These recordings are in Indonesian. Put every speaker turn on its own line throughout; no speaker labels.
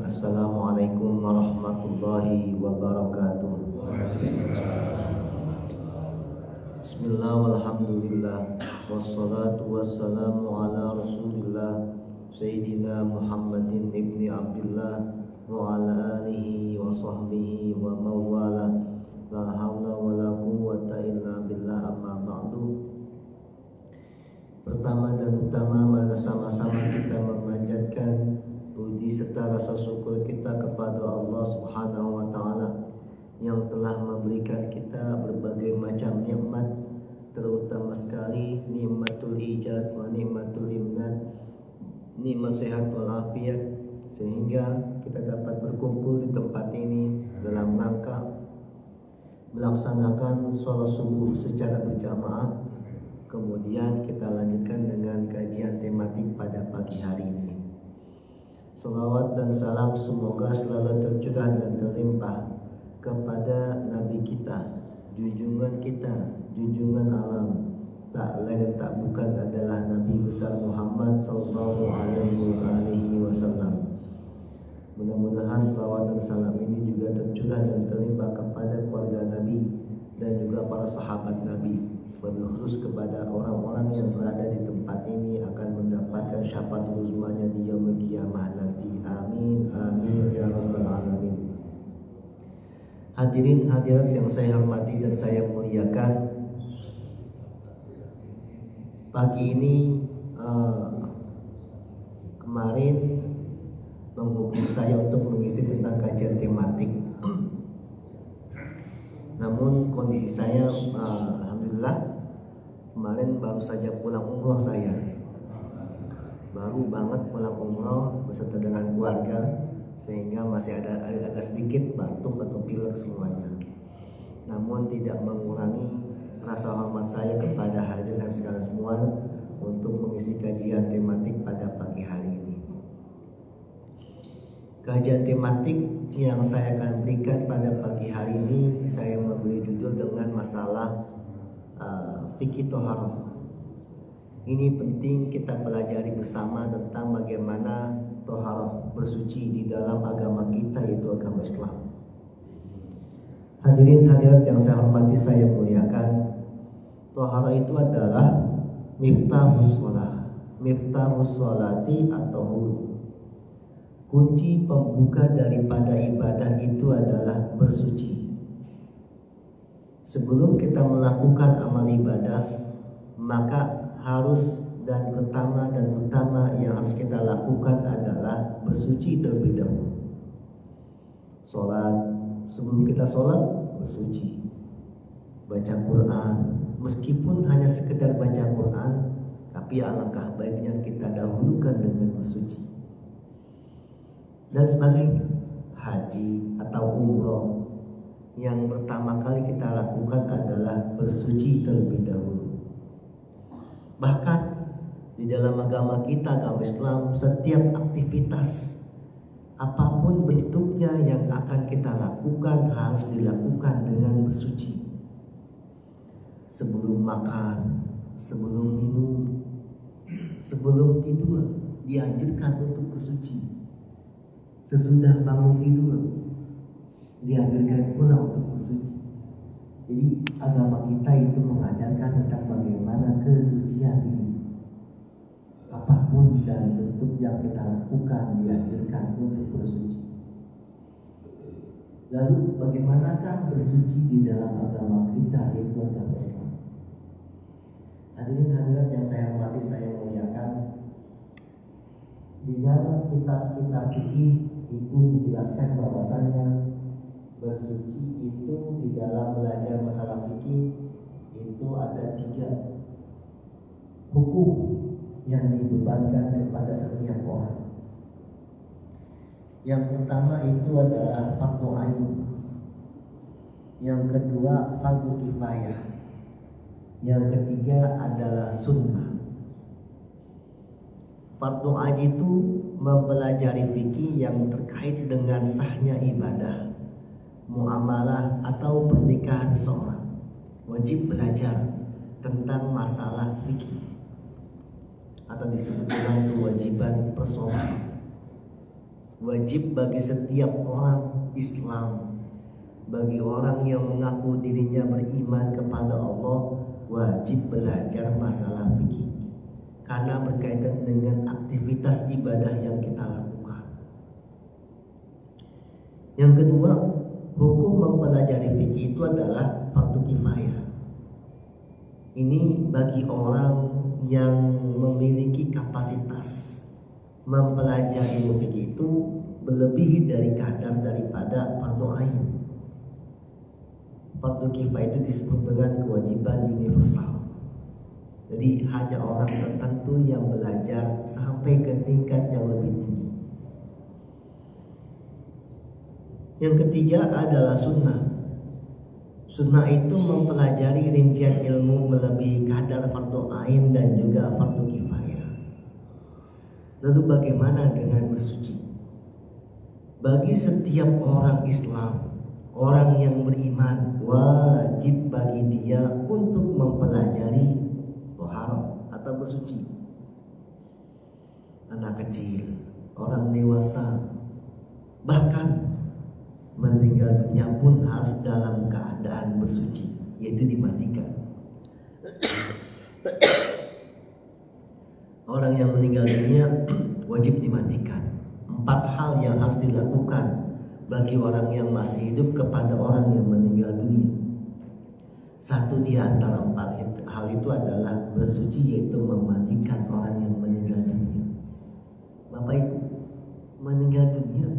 Assalamualaikum warahmatullahi wabarakatuh. Bismillah walhamdulillah wassalatu wassalamu ala rasulillah Sayyidina Muhammadin ibni Abdullah wa ala alihi wa sahbihi wa mawala. La hawla wa la quwwata illa billah, amma ba'du. Pertama dan utama, mari sama-sama kita memanjatkan puji serta rasa syukur kita kepada Allah Subhanahu wa taala yang telah memberikan kita berbagai macam nikmat, terutama sekali nikmatul ijad wa nikmatul imnad, nikmat sehat walafiat, sehingga kita dapat berkumpul di tempat ini dalam rangka melaksanakan sholat subuh secara berjamaah. Kemudian kita lanjutkan dengan kajian tematik pada pagi hari ini. Salawat dan salam semoga selalu tercurah dan terlimpah kepada Nabi kita, junjungan kita, junjungan alam, tak lain tak bukan adalah Nabi besar Muhammad sallallahu alaihi wasallam. Mudah-mudahan salawat dan salam ini juga tercurah dan terlimpah kepada keluarga Nabi dan juga para sahabat Nabi, berkhusus kepada orang-orang yang berada di tempat ini akan mendapatkan syafaat uzmanya di yaumul qiyamah nanti. Amin amin ya rabbal alamin. Hadirin hadirat yang saya hormati dan saya muliakan, pagi ini kemarin menghubungi saya untuk mengisi tentang kajian tematik. Namun kondisi saya alhamdulillah kemarin baru saja pulang umroh. Saya baru banget pulang umroh beserta dengan keluarga, sehingga masih ada agak sedikit batuk atau pilek semuanya. Namun tidak mengurangi rasa hormat saya kepada hadirin dan sekalian semua untuk mengisi kajian tematik pada pagi hari ini. Kajian tematik yang saya akan berikan pada pagi hari ini, saya memberi judul dengan masalah fikih toharoh. Ini penting kita pelajari bersama tentang bagaimana toharoh bersuci di dalam agama kita, yaitu agama Islam. Hadirin hadirat yang saya hormati, saya muliakan, toharoh itu adalah miftahus sholah, miftahus sholati atau kunci pembuka daripada ibadah itu adalah bersuci. Sebelum kita melakukan amal ibadah, maka harus dan pertama dan utama yang harus kita lakukan adalah bersuci terlebih dahulu. Sholat, sebelum kita sholat bersuci. Baca Quran, meskipun hanya sekedar baca Quran, tapi alangkah baiknya kita dahulukan dengan bersuci. Dan sebagainya. Haji atau umroh, yang pertama kali kita lakukan adalah bersuci terlebih dahulu. Bahkan di dalam agama kita, agama Islam, setiap aktivitas apapun bentuknya yang akan kita lakukan harus dilakukan dengan bersuci. Sebelum makan, sebelum minum, sebelum tidur dianjurkan untuk bersuci. Sesudah bangun tidur dianjurkan pula untuk bersuci. Jadi agama kita itu mengajarkan tentang bagaimana kesucian ini. Apapun dan bentuk yang kita lakukan dianjurkan untuk bersuci. Lalu bagaimanakah bersuci di dalam agama kita, yaitu agama Islam? Hadirin hadirat yang saya hormati, saya muliakan, di dalam kitab-kitab fikih itu dijelaskan bahwasanya bersuci itu di dalam belajar masalah fikih itu ada 3 hukum yang dibebankan kepada setiap orang. Yang pertama itu adalah fardu ain, yang kedua fardu kifayah, yang ketiga adalah sunnah. Fardu ain itu mempelajari fikih yang terkait dengan sahnya ibadah, muamalah atau pernikahan seseorang. Wajib belajar tentang masalah fikih atau disebut dengan kewajiban persoalan. Wajib bagi setiap orang Islam, bagi orang yang mengaku dirinya beriman kepada Allah, wajib belajar masalah fikih karena berkaitan dengan aktivitas ibadah yang kita lakukan. Yang kedua, hukum mempelajari fikih itu adalah fardu kifayah. Ini bagi orang yang memiliki kapasitas mempelajari ilmu fikih itu melebihi dari kadar daripada fardu ain. Fardu kifayah itu disebut dengan kewajiban universal. Jadi hanya orang tertentu yang belajar sampai ke tingkat yang lebih tinggi. Yang ketiga adalah sunnah. Sunnah itu mempelajari rincian ilmu melebihi kadar fardu ain dan juga fardu kifayah. Lalu bagaimana dengan bersuci? Bagi setiap orang Islam, orang yang beriman, wajib bagi dia untuk mempelajari thaharah atau bersuci. Anak kecil, orang dewasa, bahkan meninggal dunia pun harus dalam keadaan bersuci, yaitu dimandikan. Orang yang meninggal dunia wajib dimandikan. 4 hal yang harus dilakukan bagi orang yang masih hidup kepada orang yang meninggal dunia. Satu di antara 4 hal itu adalah bersuci, yaitu memandikan orang yang meninggal dunia. Bapak Ibu, meninggal dunia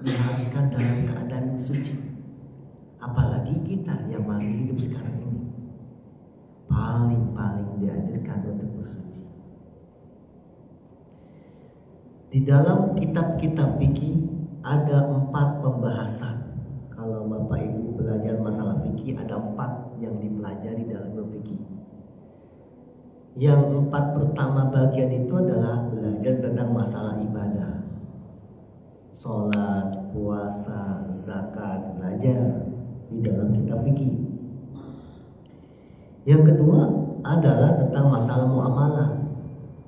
diharuskan dalam keadaan suci. Apalagi kita yang masih hidup sekarang ini, paling dianjurkan untuk bersuci. Di dalam kitab-kitab fikih ada 4 pembahasan. Kalau Bapak Ibu belajar masalah fikih, ada 4 yang dipelajari dalam fikih. Yang 4 pertama bagian itu adalah belajar tentang masalah ibadah. Sholat, puasa, zakat, belajar di dalam kitab fikih. Yang kedua adalah tentang masalah muamalah,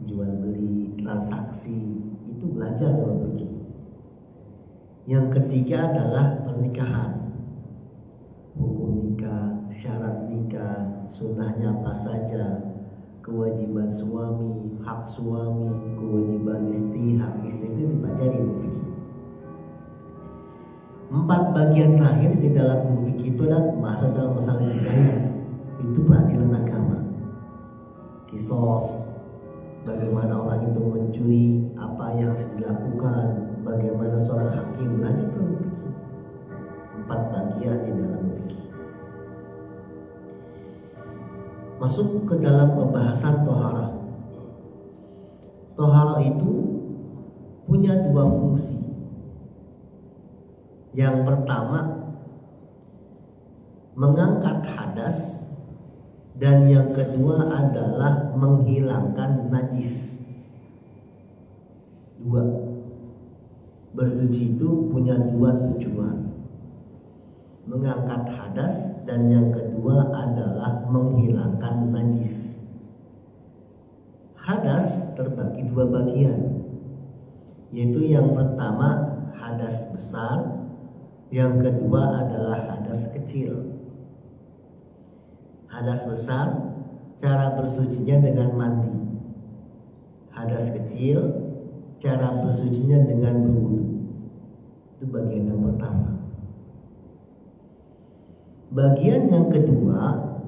jual beli, transaksi, itu belajar dalam fikih. Yang ketiga adalah pernikahan, hukum nikah, syarat nikah, sunnahnya apa saja, kewajiban suami, hak suami, kewajiban istri, hak istri, itu dipelajari dalam fikih. 4 bagian terakhir di dalam ilmu fikih itu adalah masuk dalam masalah jinayah, itu peradilan agama. Kisos, bagaimana orang itu mencuri, apa yang harus dilakukan, bagaimana seorang hakim, belajar dalam fikih. 4 bagian di dalam fikih. Masuk ke dalam pembahasan thaharah. Thaharah itu punya 2 fungsi. Yang pertama, mengangkat hadas, dan yang kedua adalah menghilangkan najis. 2. Bersuci itu punya 2 tujuan. Mengangkat hadas, dan yang kedua adalah menghilangkan najis. Hadas terbagi 2 bagian, yaitu yang pertama hadas besar, yang kedua adalah hadas kecil. Hadas besar, cara bersucinya dengan mandi. Hadas kecil, cara bersucinya dengan berwudu. Itu bagian yang pertama. Bagian yang kedua,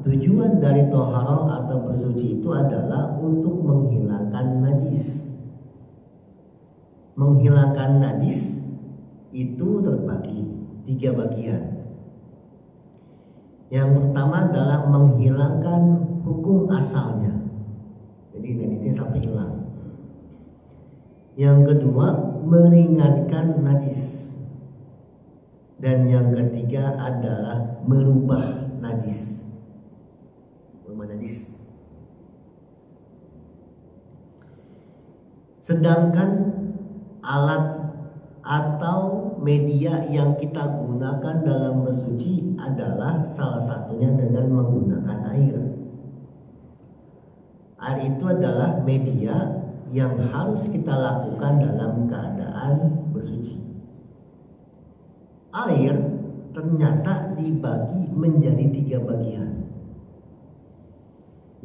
tujuan dari thaharah atau bersuci itu adalah untuk menghilangkan najis. Menghilangkan najis itu terbagi 3 bagian. Yang pertama adalah menghilangkan hukum asalnya, jadi najisnya sampai hilang. Yang kedua, meringankan najis. Dan yang ketiga adalah merubah najis. Merubah najis. Sedangkan alat atau media yang kita gunakan dalam bersuci adalah salah satunya dengan menggunakan air. Air itu adalah media yang harus kita lakukan dalam keadaan bersuci. bersuci. Air ternyata dibagi menjadi 3 bagian.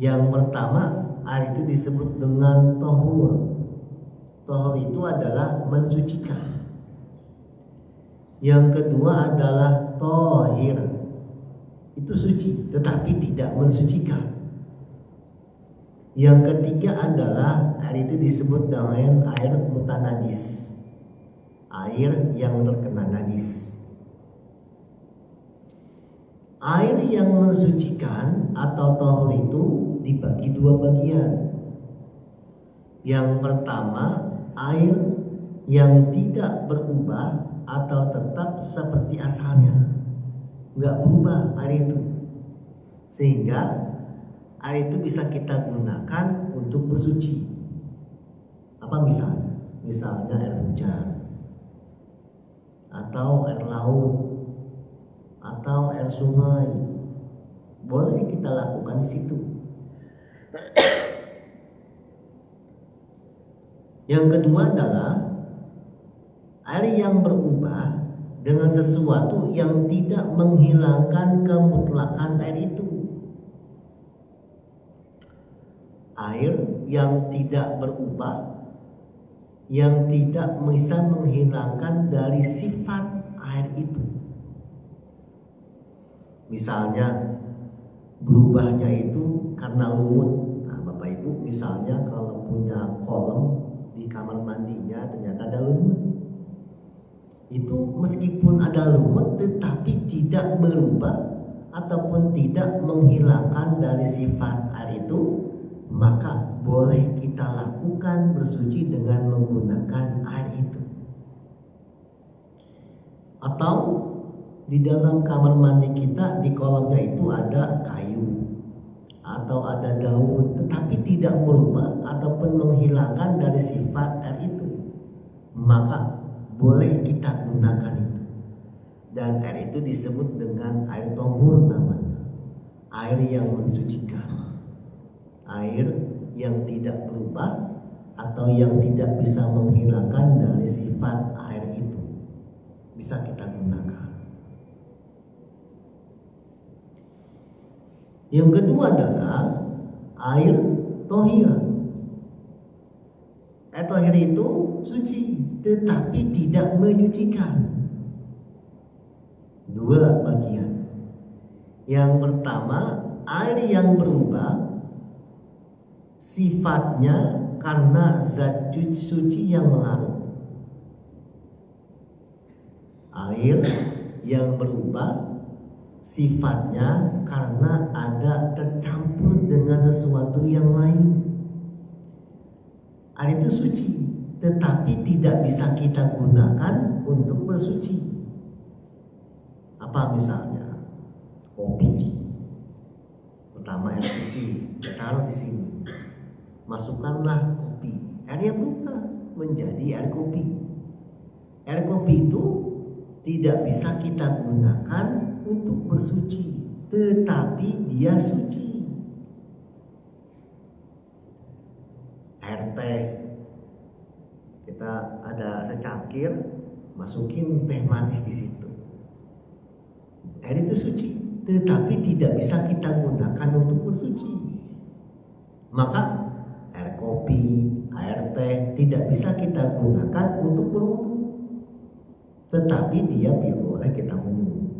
Yang pertama, air itu disebut dengan tohur. Tohur itu adalah mensucikan. Yang kedua adalah tohir. Itu suci, tetapi tidak mensucikan. Yang ketiga adalah air itu disebut dengan air mutanajis. Air yang terkena najis. Air yang mensucikan atau tohur itu dibagi 2 bagian. Yang pertama, air yang tidak berubah atau tetap seperti asalnya, nggak berubah air itu, sehingga air itu bisa kita gunakan untuk bersuci. Apa misalnya? Misalnya air hujan, atau air laut, atau air sungai, boleh kita lakukan di situ. Yang kedua adalah air yang berubah dengan sesuatu yang tidak menghilangkan kemutlakan air itu. Air yang tidak berubah, yang tidak bisa menghilangkan dari sifat air itu. Misalnya berubahnya itu karena lumut. Nah, Bapak Ibu misalnya kalau punya kolam di kamar mandinya ternyata ada lumut. Itu meskipun ada lumut tetapi tidak berubah ataupun tidak menghilangkan dari sifat air itu, maka boleh kita lakukan bersuci dengan menggunakan air itu. Atau di dalam kamar mandi kita, di kolamnya itu ada kayu atau ada daun, tetapi tidak merubah ataupun menghilangkan dari sifat air itu, maka boleh kita gunakan itu. Dan air itu disebut dengan air tohur namanya, air yang mensucikan, air yang tidak berubah atau yang tidak bisa menghilangkan dari sifat air itu, bisa kita gunakan. Yang kedua adalah air tohir. Air tohir itu suci, tetapi tidak menyucikan. 2 bagian. Yang pertama, air yang berubah sifatnya karena zat suci yang melarut. Air yang berubah sifatnya karena ada tercampur dengan sesuatu yang lain. Air itu suci, tetapi tidak bisa kita gunakan untuk bersuci. Apa misalnya? Kopi. Pertama air putih, kita taruh di sini. Masukkanlah kopi. Airnya berubah menjadi air kopi. Air kopi itu tidak bisa kita gunakan untuk bersuci, tetapi dia suci. Air teh, kita ada secangkir, masukin teh manis di situ. Air itu suci, tetapi tidak bisa kita gunakan untuk bersuci. Maka air kopi, air teh tidak bisa kita gunakan untuk berwudu, tetapi dia boleh kita minum.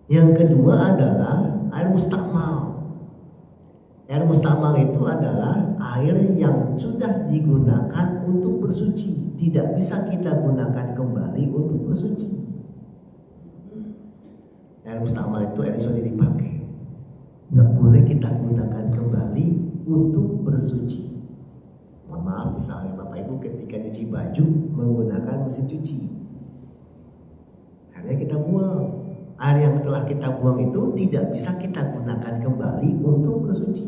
Yang kedua adalah air mustakmal. Air mustakmal itu adalah air yang sudah digunakan untuk bersuci, tidak bisa kita gunakan kembali untuk bersuci. Air mustakmal itu air yang sudah dipakai, nggak boleh kita gunakan kembali untuk bersuci. Mohon maaf, misalnya Bapak Ibu ketika cuci baju menggunakan mesin cuci, akhirnya kita buang. Air yang telah kita buang itu tidak bisa kita gunakan kembali untuk bersuci.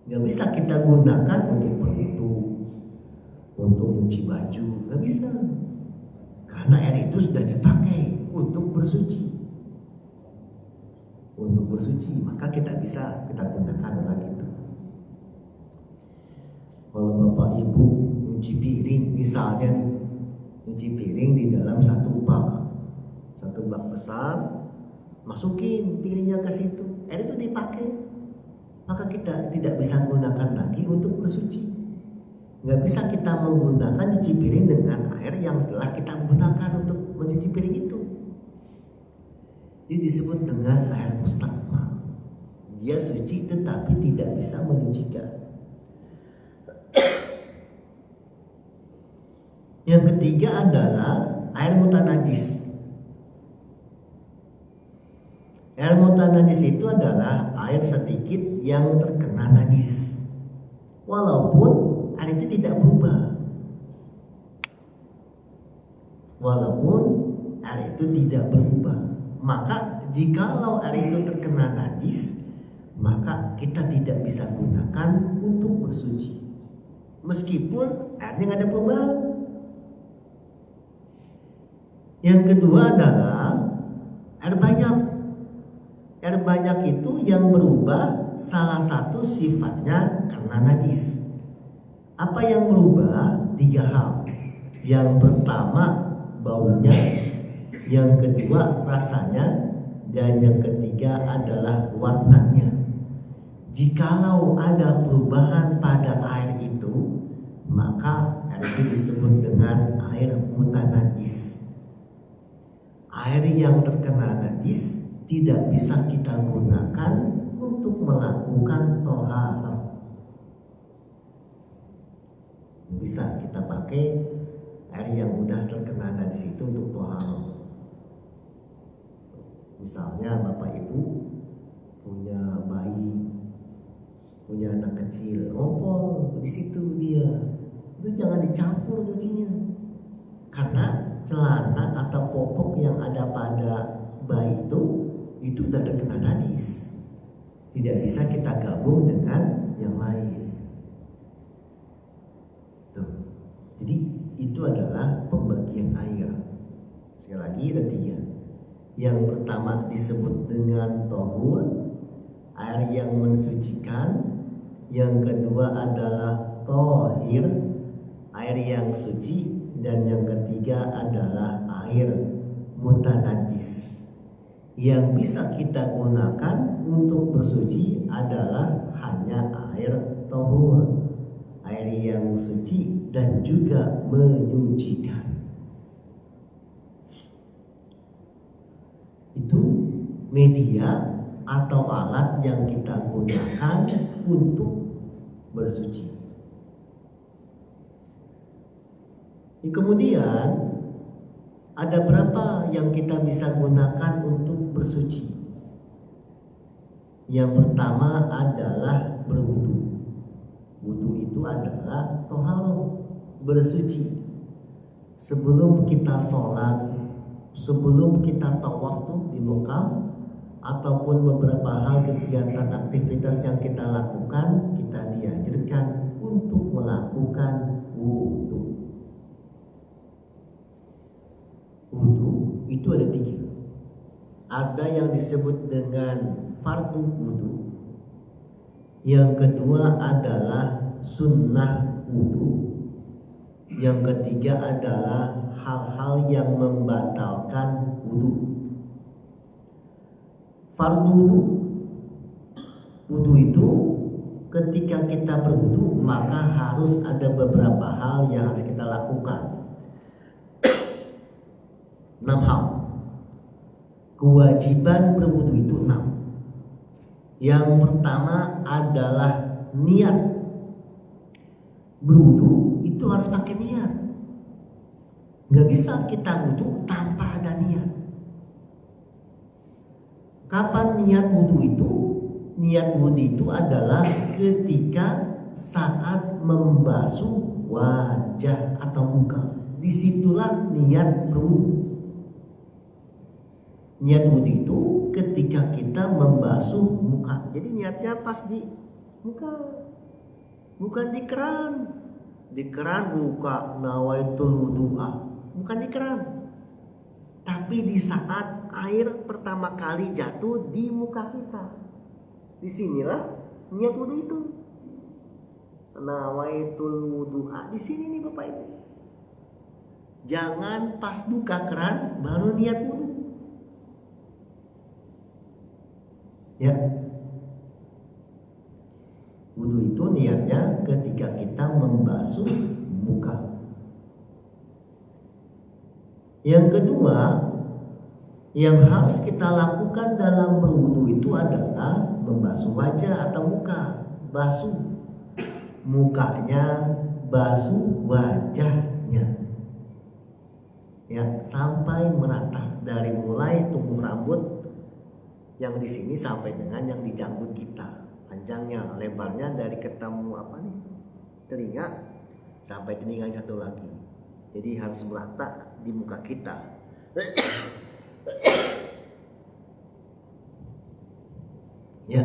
Nggak bisa kita gunakan untuk berwudu, untuk mencuci baju, nggak bisa. Karena air itu sudah dipakai untuk bersuci. Untuk bersuci, maka kita bisa kita gunakan lagi itu. Kalau Bapak Ibu nyuci piring misalnya nih, nyuci piring di dalam satu bak besar, masukin piringnya ke situ, air itu dipakai, maka kita tidak bisa gunakan lagi untuk bersuci. Nggak bisa kita menggunakan nyuci piring dengan air yang telah kita gunakan untuk mencuci piring itu. Ini disebut dengan air mustakmal. Dia suci tetapi tidak bisa menyucikan. Yang ketiga adalah air mutanajis. Air mutanajis itu adalah air sedikit yang terkena najis, walaupun air itu tidak berubah. Walaupun air itu tidak berubah, maka jikalau air itu terkena najis, maka kita tidak bisa gunakan untuk bersuci, meskipun airnya nggak ada perubahan. Yang kedua adalah air banyak. Air banyak itu yang berubah salah satu sifatnya karena najis. Apa yang berubah? 3 hal. Yang pertama baunya, yang kedua rasanya, dan yang ketiga adalah warnanya. Jikalau ada perubahan pada air itu, maka air itu disebut dengan air mutanajis. Air yang terkena najis tidak bisa kita gunakan untuk melakukan toharoh. Bisa kita pakai air yang udah terkena najis itu untuk toharoh. Misalnya bapak ibu punya bayi, punya anak kecil, ngompol di situ dia, itu jangan dicampur cucinya, karena celana atau popok yang ada pada bayi itu udah terkena najis, tidak bisa kita gabung dengan yang lain. Tuh. Jadi itu adalah pembagian air. Sekali lagi ada 3. Yang pertama disebut dengan tohur, air yang mensucikan. Yang kedua adalah tohir, air yang suci. Dan yang ketiga adalah air mutanajis. Yang bisa kita gunakan untuk bersuci adalah hanya air tohur, air yang suci dan juga menyucikan. Itu media atau alat yang kita gunakan untuk bersuci. Kemudian ada berapa yang kita bisa gunakan untuk bersuci? Yang pertama adalah berwudu. Wudu itu adalah toharoh, bersuci. Sebelum kita sholat, sebelum kita tawaf tuh di Mekah, ataupun beberapa hal kegiatan aktivitas yang kita lakukan, kita dianjurkan untuk melakukan wudu. Wudu itu ada 3. Ada yang disebut dengan fardu wudu. Yang kedua adalah sunnah wudu. Yang ketiga adalah hal-hal yang membatalkan wudu. Fardu wudu. Wudu itu ketika kita berwudu maka harus ada beberapa hal yang harus kita lakukan. 6 hal. Kewajiban berwudu itu 6. Yang pertama adalah niat. Berwudu itu harus pakai niat. Nggak bisa kita wudu tanpa ada niat. Kapan niat wudu itu? Niat wudu itu adalah ketika saat membasuh wajah atau muka. Disitulah niat berwudu. Niat wudu itu ketika kita membasuh muka. Jadi niatnya pas di muka, bukan di keran. Di keran buka nawaitul wudu'ah, bukan di keran. Tapi di saat air pertama kali jatuh di muka kita, disinilah niat wudu itu. nawaitul wudu'a di sini nih Bapak Ibu. Jangan pas buka keran baru niat wudu. Ya. Wudu itu niatnya ketika kita membasuh muka. Yang kedua, yang harus kita lakukan dalam berwudu itu adalah membasuh wajah atau muka. Basuh mukanya, basuh wajahnya. Ya, sampai merata dari mulai tumbuh rambut yang di sini sampai dengan yang di janggut kita. Panjangnya, lebarnya dari ketemu telinga sampai telinga yang satu lagi. Jadi harus merata di muka kita. Ya.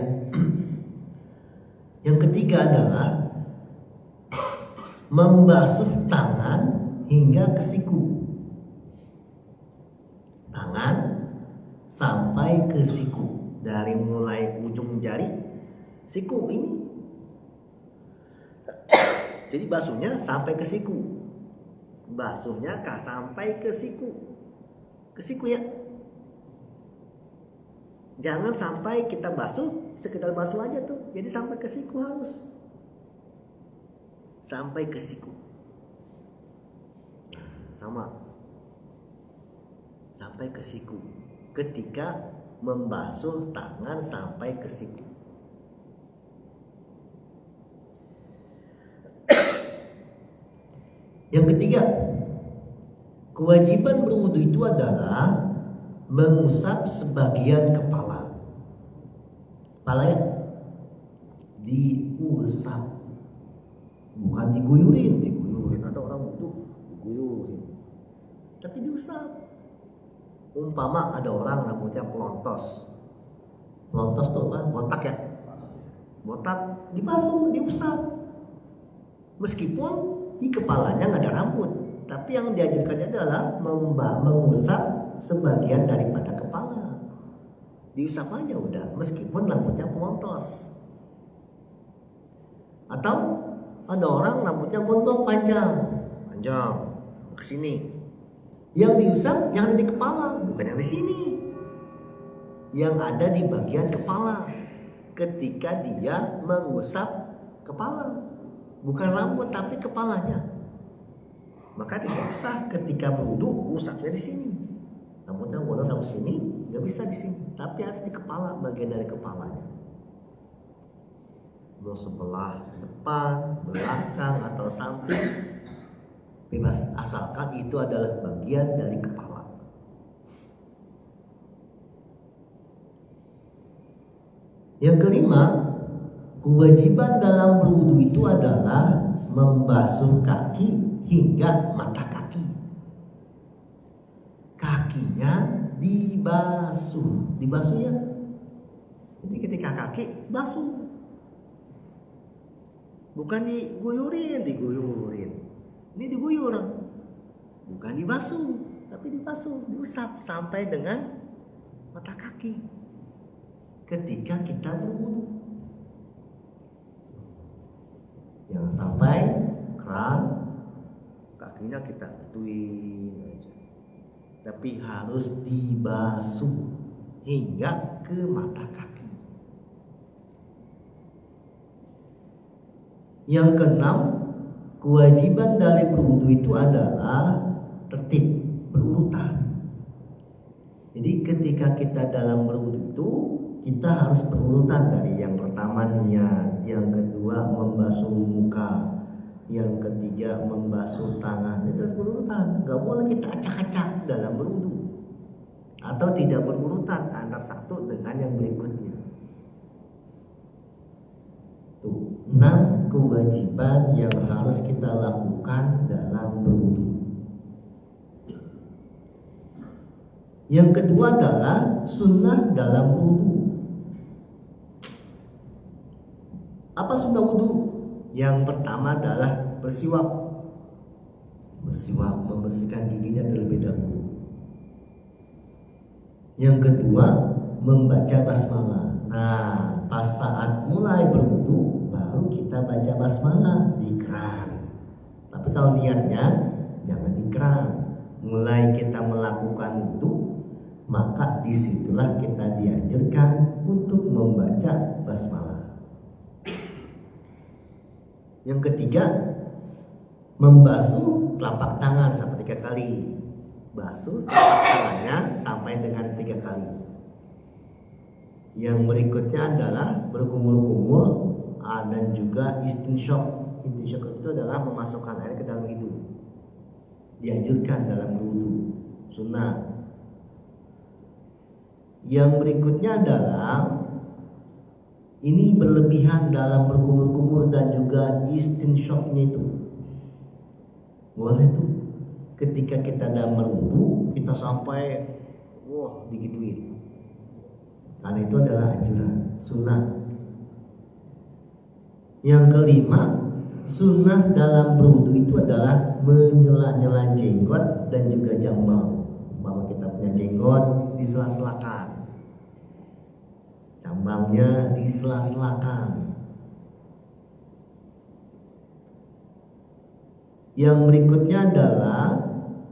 Yang ketiga adalah membasuh tangan hingga ke siku. Tangan sampai ke siku, dari mulai ujung jari siku ini. Jadi basuhnya sampai ke siku. Basuhnya sampai ke siku. Ke siku ya. Jangan sampai kita basuh sekedar basuh aja tuh. Jadi sampai ke siku harus. Sampai ke siku. Sama. Sampai ke siku. Ketika membasuh tangan sampai ke siku. Yang ketiga, kewajiban berwudu itu adalah mengusap sebagian kepala. Kepala ya, diusap, bukan diguyurin. Ada orang wudu diguyurin, tapi diusap. Umpama ada orang rambutnya pelontos. Pelontos tuh apa? Botak ya. Botak dibasuh, diusap. Meskipun di kepalanya nggak ada rambut, tapi yang diajarkannya adalah mengusap sebagian daripada kepala. Diusap aja udah, meskipun rambutnya pelontos. Atau ada orang rambutnya gondrong panjang ke sini. Yang diusap yang ada di kepala, bukan yang di sini. Yang ada di bagian kepala ketika dia mengusap kepala. Bukan rambut tapi kepalanya. Maka tidak usah ketika berwudu usapnya di sini. Rambutnya gondrong sampai sini, nggak bisa di sini. Tapi harus di kepala, bagian dari kepalanya. Mau sebelah depan, belakang atau samping, bebas, asalkan itu adalah bagian dari kepala. Yang kelima, kewajiban dalam berwudu itu adalah membasuh kaki hingga mata kaki. Kakinya dibasuh ya. Jadi ketika kaki basuh, bukan diguyurin. Ini diguyur, bukan dibasuh, tapi dibasuh, diusap sampai dengan mata kaki ketika kita berwudu. Jangan sampai keran kakinya kita gituin aja, tapi harus dibasuh hingga ke mata kaki. Yang keenam, kewajiban dari berwudu itu adalah tertib, berurutan. Jadi ketika kita dalam berwudu itu kita harus berurutan, dari yang pertama niat, yang kedua membasuh muka, yang ketiga membasuh tangan. Itu harus berurutan. Gak boleh kita acak-acak dalam berwudu, atau tidak berurutan antara satu dengan yang berikutnya. Tuh, 6 kewajiban yang harus kita lakukan dalam berwudu. Yang kedua adalah sunnah dalam berwudu. Apa sunnah wudu? Yang pertama adalah bersiwak. Bersiwak, membersihkan giginya terlebih dahulu. Yang kedua, membaca basmalah. Nah, pas saat mulai berwudu baru baru kita baca basmalah di keran. Tapi kalau niatnya jangan di keran. Mulai kita melakukan wudu, maka disitulah kita dianjurkan untuk membaca basmalah. Yang ketiga, membasuh telapak tangan sampai 3 kali. Basuh telapak tangannya sampai dengan 3 kali. Yang berikutnya adalah berkumur-kumur dan juga istinsyaq. Istinsyaq itu adalah memasukkan air ke dalam hidung. Dianjurkan dalam wudu, sunnah. Yang berikutnya adalah ini berlebihan dalam berkumur-kumur dan juga istinsyaqnya itu. Boleh tuh ketika kita dalam wudu kita sampai digituin. Karena itu adalah anjuran sunnah. Yang kelima, sunnah dalam berwudu itu adalah menyela-nyela jenggot dan juga jambang. Bahwa kita punya jenggot disela-selakan, jambangnya disela-selakan. Yang berikutnya adalah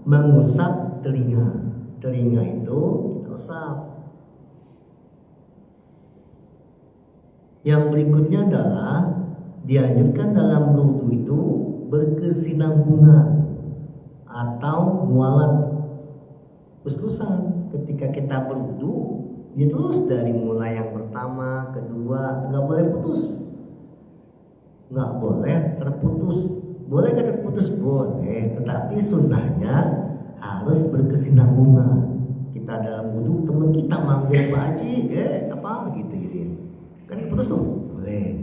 mengusap telinga. Telinga itu kita usap. Yang berikutnya adalah dianjurkan dalam wudu itu berkesinambungan atau mualat terus-terusan. Ketika kita berwudu, ya terus dari mulai yang pertama, kedua, nggak boleh putus, nggak boleh terputus. Boleh nggak terputus? Boleh, tetapi sunnahnya harus berkesinambungan. Kita dalam wudu, teman kita manggil Pak Haji, apa gitu. Kan putus tuh? Boleh.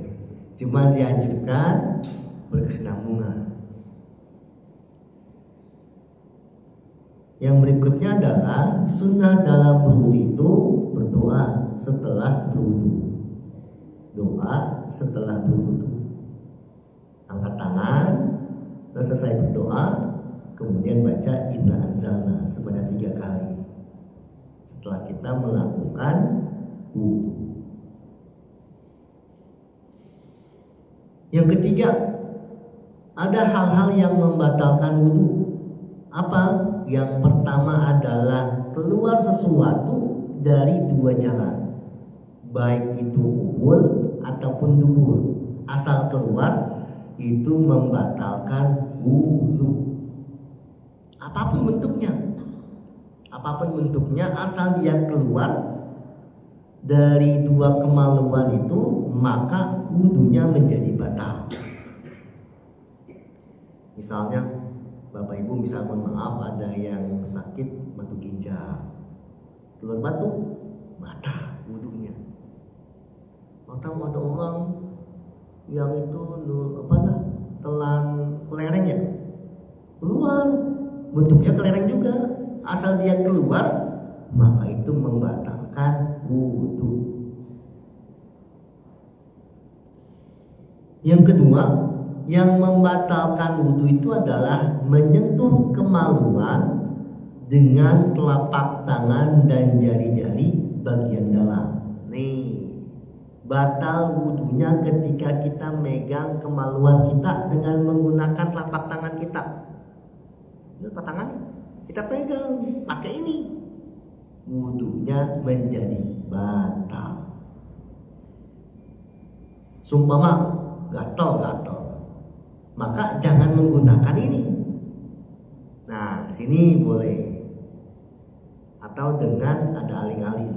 Cuma dianjurkan berkesinambungan. Yang berikutnya adalah sunnah dalam berwudu itu berdoa setelah berwudu. Doa setelah berwudu. Angkat tangan, terus selesai berdoa, kemudian baca inna anzalna sebanyak 3 kali. Setelah kita melakukan wudu. Yang ketiga, ada hal-hal yang membatalkan wudu. Apa? Yang pertama adalah keluar sesuatu dari 2 jalan, baik itu ubul ataupun dubur. Asal keluar itu membatalkan wudu. Apapun bentuknya, asal dia keluar dari 2 kemaluan itu, maka wudunya menjadi batal. Misalnya Bapak Ibu, mohon maaf, ada yang sakit batu ginjal, keluar batu, batal wudunya. Atau ada orang yang itu telan kelereng ya, keluar, bentuknya kelereng juga, asal dia keluar, maka itu membatalkan wudu. Yang kedua, yang membatalkan wudu itu adalah menyentuh kemaluan dengan telapak tangan dan jari-jari bagian dalam. Nih, batal wudunya ketika kita megang kemaluan kita dengan menggunakan telapak tangan kita. Ini telapak tangan kita pegang pakai ini, wudunya menjadi batal. Sumpama gatal, maka jangan menggunakan ini. Nah, sini boleh. Atau dengan ada aling-aling,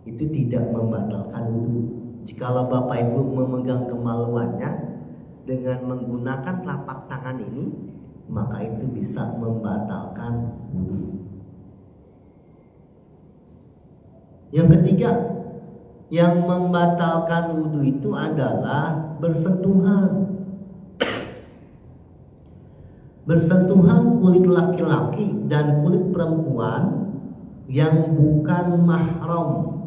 itu tidak membatalkan wudu. Jikalau Bapak Ibu memegang kemaluannya dengan menggunakan telapak tangan ini, maka itu bisa membatalkan wudu. Yang ketiga, yang membatalkan wudu itu adalah bersentuhan. Bersentuhan kulit laki-laki dan kulit perempuan yang bukan mahram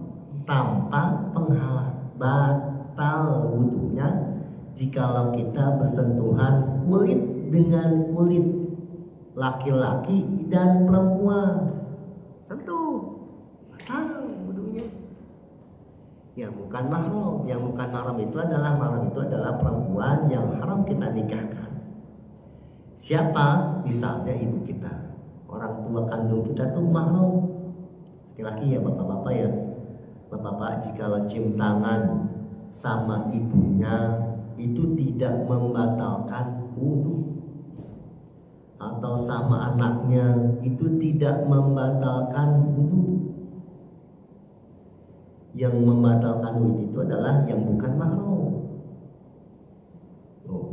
tanpa penghalang, batal wudunya jikalau kita bersentuhan kulit dengan kulit laki-laki dan perempuan. Sentuh, batal wudunya. yang bukan mahram. Yang bukan mahram itu adalah perempuan yang haram kita nikahkan. Siapa? Misalnya ibu kita, orang tua kandung kita tuh mahram. Laki-laki ya, bapak-bapak ya. Bapak-bapak jika cium tangan sama ibunya itu tidak membatalkan wudu, atau sama anaknya itu tidak membatalkan wudu. Yang membatalkan wudu itu adalah yang bukan mahram.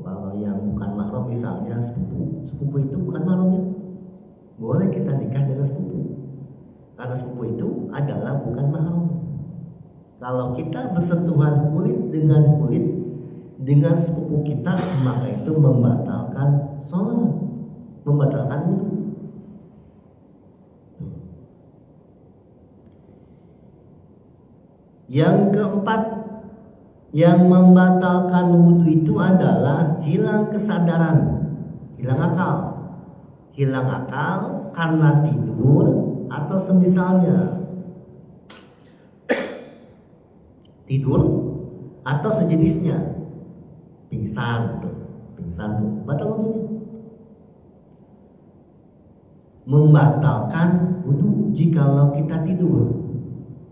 Kalau yang bukan mahram misalnya sepupu itu bukan mahramnya, boleh kita nikah dengan sepupu, karena sepupu itu adalah bukan mahram. Kalau kita bersentuhan kulit dengan sepupu kita, maka itu membatalkan sholat, membatalkan wudu. Yang keempat, yang membatalkan wudu itu adalah hilang kesadaran, hilang akal. Hilang akal karena tidur atau semisalnya. Tidur atau sejenisnya. Pingsan tuh, batal wudunya. Membatalkan wudu jikalau kita tidur.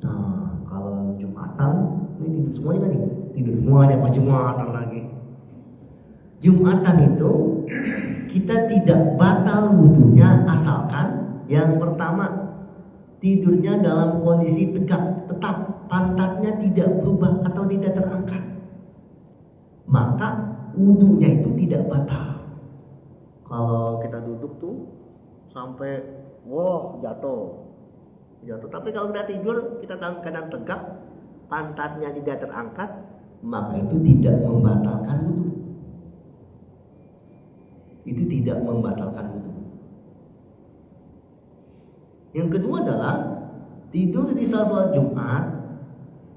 Nah, kalau Jumatan ini tidur semuanya kan nih? Tidur semuanya pas Jumatan lagi. Jumatan itu kita tidak batal wudunya asalkan yang pertama tidurnya dalam kondisi tegak, tetap pantatnya tidak berubah atau tidak terangkat, maka wudunya itu tidak batal. Kalau kita duduk tuh sampai jatuh. Tapi kalau kita tidur kita dalam keadaan tegak, pantatnya tidak terangkat, maka itu tidak membatalkan wudu. Itu tidak membatalkan wudu. Yang kedua adalah tidur di salat Jumat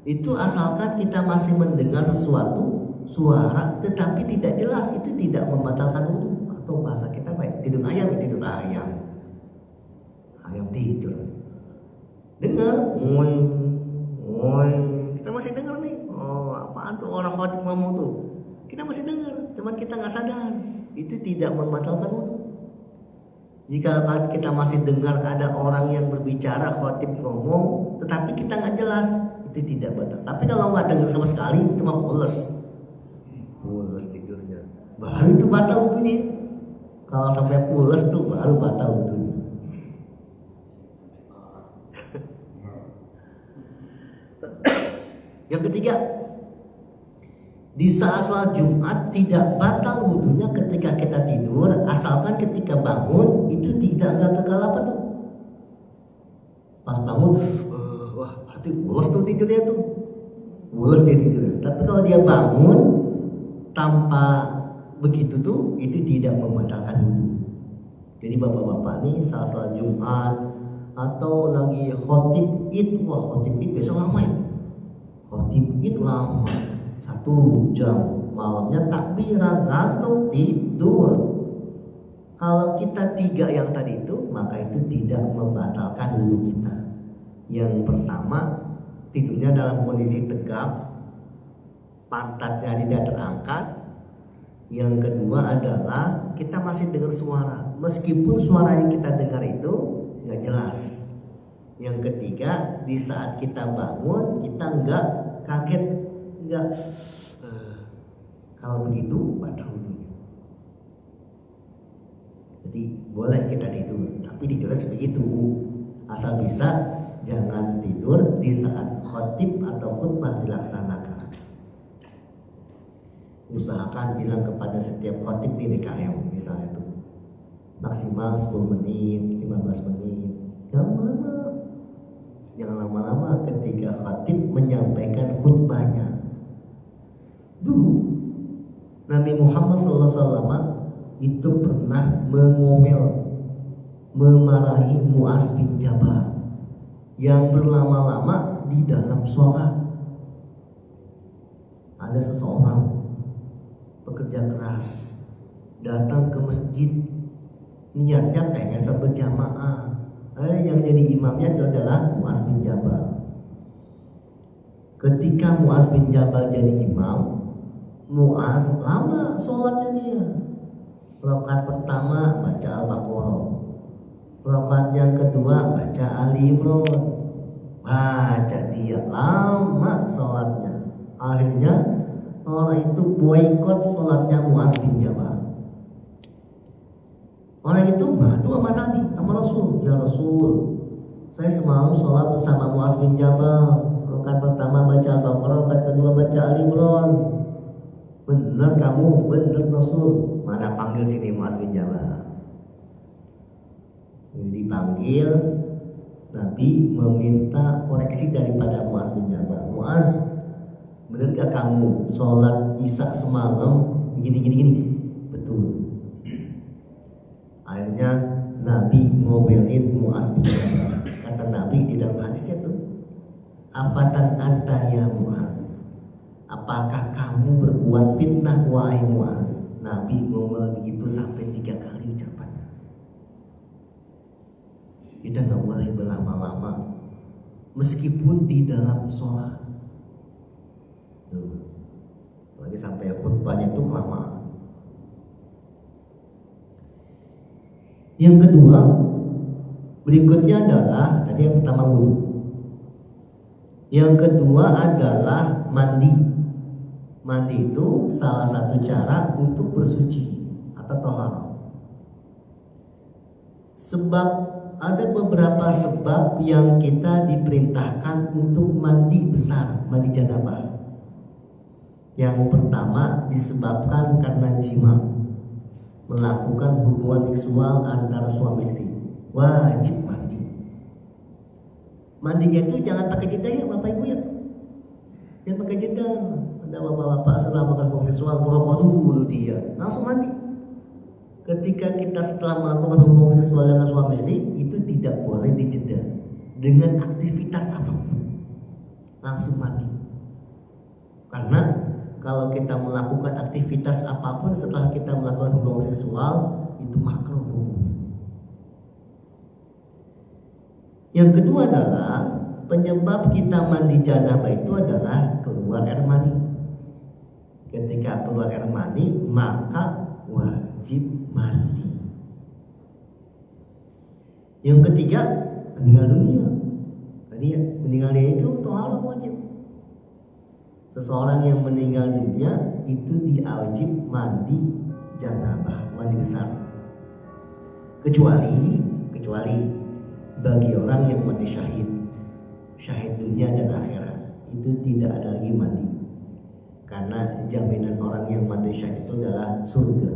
itu asalkan kita masih mendengar sesuatu suara tetapi tidak jelas, itu tidak membatalkan wudu. Atau bahasa kita baik, tidur ayam tidur. Dengar, kita masih dengar nih. Apaan tuh orang khatib ngomong tuh? Kita masih dengar, cuman kita nggak sadar. Itu tidak membatalkan wudu. Jika kita masih dengar ada orang yang berbicara, khatib ngomong, tetapi kita nggak jelas, itu tidak batal. Tapi kalau nggak dengar sama sekali, itu mah pules tidurnya, baru itu batal wudunya. Kalau sampai pules tuh baru batal wudunya. Yang ketiga, di saat sholat Jumat tidak batal wudunya ketika kita tidur, asalkan ketika bangun itu nggak kekal apa tuh. Pas bangun, berarti bolos tuh tidurnya tuh, bolos dia tidur. Tapi kalau dia bangun tanpa begitu tuh, itu tidak membatalkan wudu. Jadi bapak-bapak nih saat sholat Jumat atau lagi khotib id, khotib id besok lama ya. Khotib id lama. 1 jam, malamnya takbiran, ngantuk, tidur. Kalau kita 3 yang tadi itu, maka itu tidak membatalkan wudu kita. Yang pertama, tidurnya dalam kondisi tegak, pantatnya tidak terangkat. Yang kedua adalah kita masih dengar suara, meskipun suara yang kita dengar itu nggak jelas. Yang ketiga, di saat kita bangun kita nggak kaget, kalau begitu batal wudunya. Jadi boleh kita tidur, tapi tidurnya seperti itu, asal bisa jangan tidur di saat khotib atau khutbah dilaksanakan. Usahakan bilang kepada setiap khotib di DKM misalnya tuh maksimal 10 menit, 15 menit, jangan lama-lama ketika khatib menyampaikan khutbahnya. Dulu Nabi Muhammad SAW itu pernah mengomel, memarahi Mu'az bin Jabal yang berlama-lama di dalam sholat. Ada seseorang pekerja keras datang ke masjid, niatnya pengen berjamaah. Yang jadi imamnya itu adalah Mu'az bin Jabal. Ketika Mu'az bin Jabal jadi imam, Mu'az lama sholatnya dia. Rakaat pertama baca Al-Baqarah, rakaat yang kedua baca Ali Imran. Baca dia lama sholatnya. Akhirnya orang itu boikot sholatnya Mu'az bin Jabal. Orang itu batu sama Nabi, sama Rasul. Ya Rasul, saya semalam sholat bersama Mu'az bin Jabal. Rakaat pertama baca Al-Baqarah, rakaat kedua baca Ali Imran. Bener kamu, bener Rasul. Mana panggil sini Mu'az bin Jabal. Dipanggil, Nabi meminta koreksi daripada Mu'az bin Jabal. Mu'az, bener gak kamu sholat isya semalam gini? Betul. Akhirnya Nabi ngomelin Mu'az bin Jabal. Kata Nabi di dalam hadisnya tuh, apatan anta ya Mu'az, apakah kamu berbuat fitnah wahai Mu'az? Nabi ngomel begitu sampai 3 kali ucapannya. Kita nggak boleh berlama-lama meskipun di dalam sholat. Tuh, lagi sampai khutbahnya itu kelamaan. Yang kedua, berikutnya adalah tadi yang pertama wudhu. Yang kedua adalah mandi. Mandi itu salah satu cara untuk bersuci atau taharah. Sebab ada beberapa sebab yang kita diperintahkan untuk mandi besar, mandi janabah. Yang pertama disebabkan karena jima, melakukan hubungan seksual antara suami istri, wajib mandi. Mandinya itu jangan pakai jeda ya Bapak Ibu ya. Jangan pakai jeda. Ada bapak-bapak setelah melakukan hubungan seksual merokok dulu dia, langsung mandi. Ketika kita setelah melakukan hubungan seksual dengan suami istri, itu tidak boleh dijeda dengan aktivitas apapun, langsung mandi. Karena kalau kita melakukan aktivitas apapun setelah kita melakukan hubungan seksual, itu makruh. Yang kedua adalah penyebab kita mandi janabah itu adalah keluar air mani. Ketika keluar air mani, maka wajib mandi. Yang ketiga, meninggal dunia. Tadi ya, meninggal dunia itu taharah wajib. Seseorang yang meninggal dunia itu diwajib mandi janabah, mandi besar. Kecuali bagi orang yang mati syahid dunia dan akhirat, itu tidak ada lagi mandi. Karena jaminan orang yang mati syahid itu adalah surga.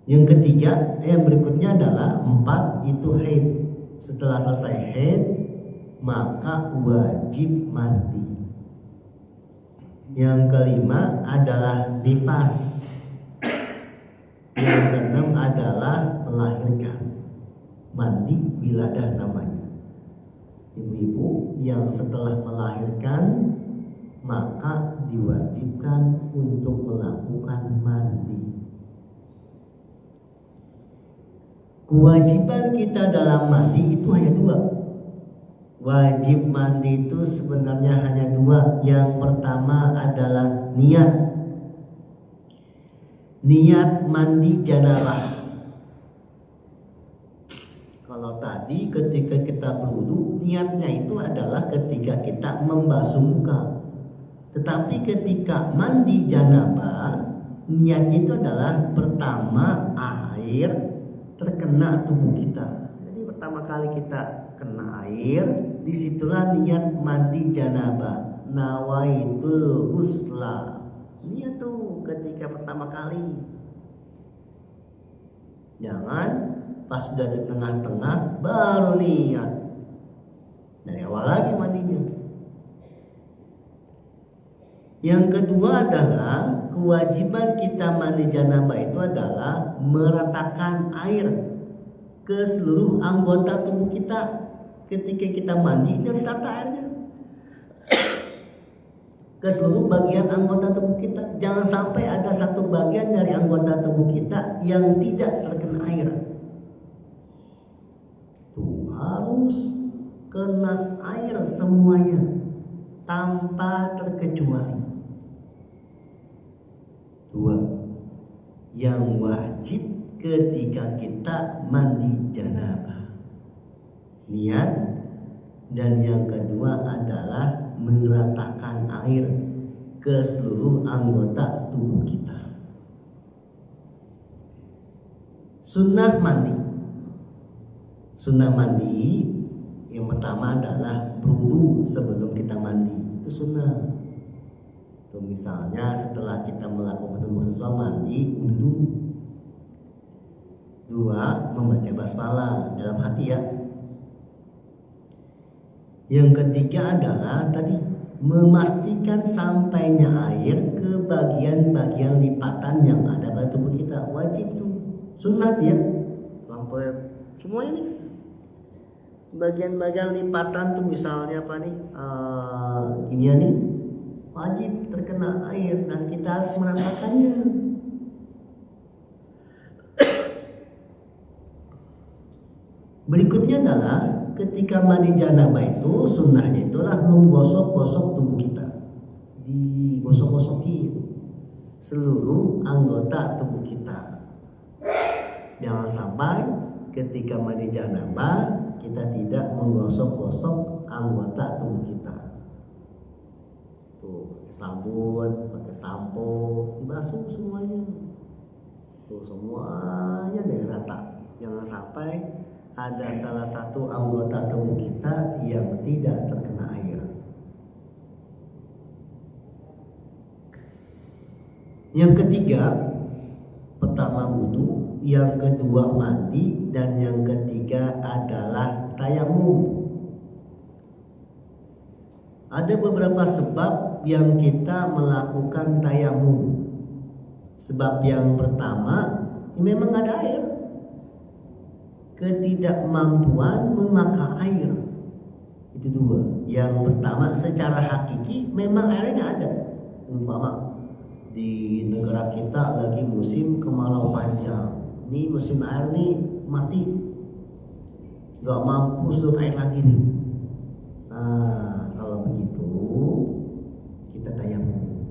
Yang ketiga, yang berikutnya adalah 4, itu haid. Setelah selesai haid, maka wajib mandi. Yang kelima adalah nifas. Yang keenam adalah melahirkan. Mandi biladah namanya. Ibu-ibu yang setelah melahirkan maka diwajibkan untuk melakukan mandi. Kewajiban kita dalam mandi itu hanya 2. Wajib mandi itu sebenarnya hanya 2. Yang pertama adalah niat. Niat mandi janabah. Kalau tadi ketika kita berwudu, niatnya itu adalah ketika kita membasuh muka. Tetapi ketika mandi janabah, niatnya itu adalah pertama air terkena tubuh kita. Jadi pertama kali kita kena air, disitulah niat mandi janabah. Nawaitul ghusla. Niat tuh ketika pertama kali. Jangan pas sudah di tengah-tengah baru niat. Dari awal lagi mandinya. Yang kedua adalah kewajiban kita mandi janabah itu adalah meratakan air ke seluruh anggota tubuh kita. Ketika kita mandi, harus rata airnya ke seluruh bagian anggota tubuh kita. Jangan sampai ada satu bagian dari anggota tubuh kita yang tidak terkena air. Tuh harus kena air semuanya tanpa terkecuali. 2. Yang wajib ketika kita mandi janabah, niat. Dan yang kedua adalah meratakan air ke seluruh anggota tubuh kita. Sunnah mandi. Sunnah mandi yang pertama adalah berwudu sebelum kita mandi. Itu sunnah. Itu misalnya setelah kita melakukan wudu mandi, wudu. 2. Membaca basmalah dalam hati ya. Yang ketiga adalah tadi memastikan sampainya air ke bagian-bagian lipatan yang ada pada tubuh kita. Wajib tuh, sunnah ya. Sampai semuanya nih. Bagian-bagian lipatan tuh misalnya apa nih? Gini ya nih, wajib terkena air dan kita harus meratakannya. Berikutnya adalah ketika mandi janabah itu sunnahnya itulah menggosok-gosok tubuh kita, digosok-gosokin seluruh anggota tubuh kita. Jangan sampai ketika mandi janabah kita tidak menggosok-gosok anggota tubuh kita. Tuh, pakai sabun, pakai sampo, dibasuh semuanya. Tuh semuanya deh rata. Jangan sampai ada salah satu anggota tubuh kita yang tidak terkena air. Yang ketiga, pertama wudu, yang kedua mandi, dan yang ketiga adalah tayamum. Ada beberapa sebab yang kita melakukan tayamum. Sebab yang pertama, memang ada air. Ketidakmampuan memakai air. Itu 2. Yang pertama, secara hakiki memang airnya nggak ada. Umpama di negara kita lagi musim kemarau panjang, ini musim air nih mati, nggak mampu surut air lagi nih. Nah, kalau begitu kita tayamum.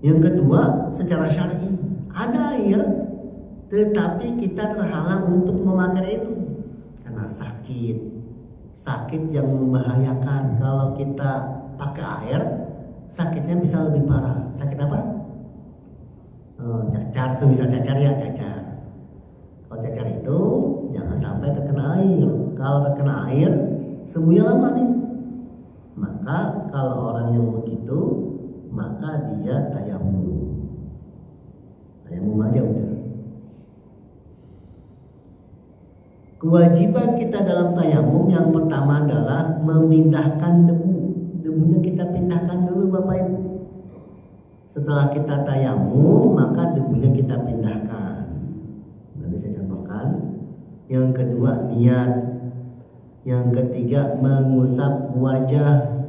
Yang kedua, secara syar'i ada air, tetapi kita terhalang untuk memakai itu karena sakit yang membahayakan. Kalau kita pakai air, sakitnya bisa lebih parah. Sakit apa? Cacar tuh, bisa cacar ya, cacar. Kalau cacar itu jangan sampai terkena air. Kalau terkena air, sembuhnya lama nih. Maka kalau orang yang begitu, maka dia tayamum. Tayamum aja udah. Kewajiban kita dalam tayamum yang pertama adalah memindahkan debu. Debunya kita pindahkan dulu Bapak Ibu. Setelah kita tayamum, maka debunya kita pindahkan. Nanti saya contohkan. Yang kedua, niat. Yang ketiga, mengusap wajah.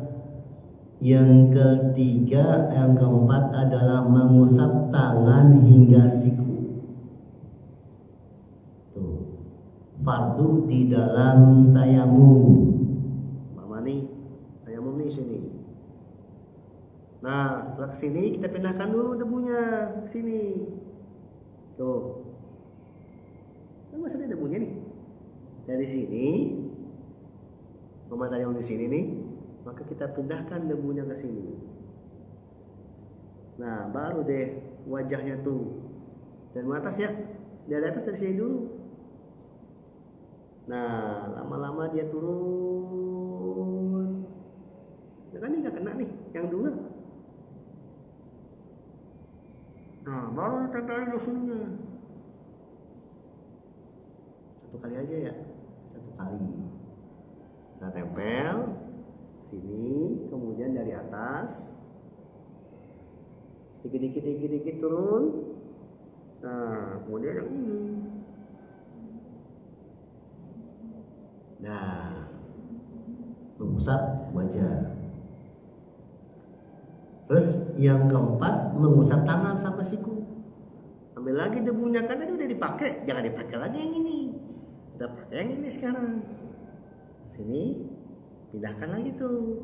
Yang ketiga, yang keempat adalah mengusap tangan hingga siku. Fardu di dalam tayamum. Mama nih, tayamum nih sini. Nah, setelah kesini kita pindahkan dulu debunya ke sini. Tuh, kan masih ada debunya nih. Dari sini, mama tayamum di sini nih, maka kita pindahkan debunya ke sini. Nah, baru deh wajahnya tuh. Dan atas ya, dari atas dari sini dulu. Nah, lama-lama dia turun. Ya kan ini gak kena nih, yang 2. Nah, baru tempelin di sininya. 1 kali aja ya, 1 kali. Nah, tempel sini, kemudian dari atas, dikit-dikit turun. Nah, kemudian yang ini. Nah, mengusap wajah. Terus yang keempat, mengusap tangan sampai siku. Ambil lagi debunya, kan tadi udah dipakai, jangan dipakai lagi yang ini. Udah pakai yang ini sekarang. Sini, pindahkan lagi tuh.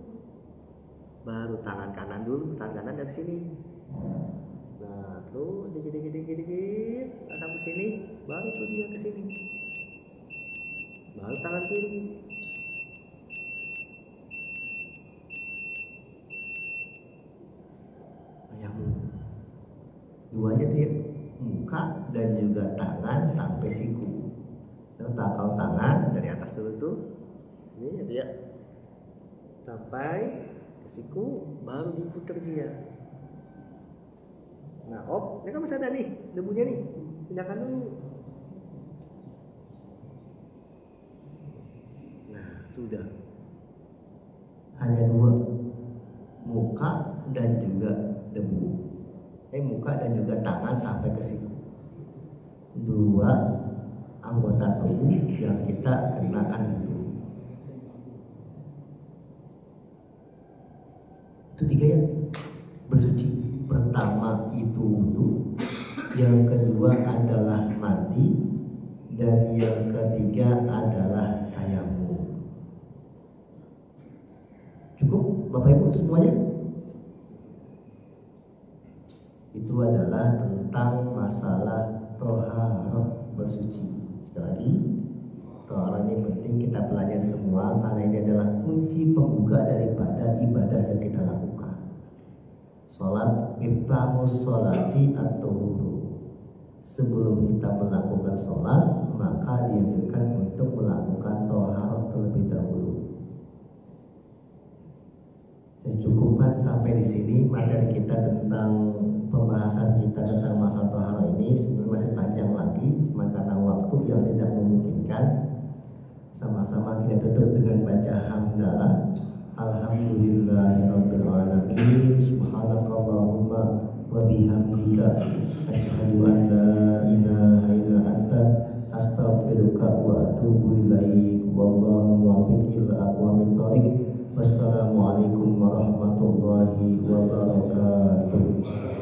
Baru tangan kanan dulu, tangan kanan dari sini. Nah, terus dikit, sampai sini, baru tuh dia ke sini. Baru tangan kiri. Ayahmu. Duanya tuh ya, muka dan juga tangan sampai siku. Kalau tangan dari atas dulu tuh, ini ya dia, sampai ke siku, baru diputer dia. Nah, ini kan masih ada nih debunya nih, pindahkan dulu. Nah, sudah. Hanya dua, muka dan juga debu. Muka dan juga tangan sampai ke siku. Dua anggota tubuh yang kita kenakan dulu. Itu tiga ya, bersuci. Pertama itu wudu, yang kedua adalah mandi, dan yang ketiga adalah tayamum. Cukup Bapak Ibu semuanya? Itu adalah tentang masalah toharoh, bersuci. Sekali lagi, toharoh ini penting kita pelajari semua karena ini adalah kunci pembuka daripada ibadah yang kita lakukan. Sholat, ibtamus sholati atau wudu. Sebelum kita melakukan sholat, maka dianjurkan untuk melakukan toharoh terlebih dahulu. Saya cukupkan sampai di sini materi kita tentang pembahasan kita tentang masalah toharoh ini. Sebenarnya masih panjang lagi, cuma karena waktu yang tidak memungkinkan. Sama-sama kita tutup dengan baca hamdalah. Alhamdulillahirabbil alamin. Subhanakallahumma wa bihamdika asyhadu an la ilaha illa anta astaghfiruka wa atubu ilaik. Wallahu muwaffiq ila aqwamit thoriq. Wassalamualaikum warahmatullahi wabarakatuh.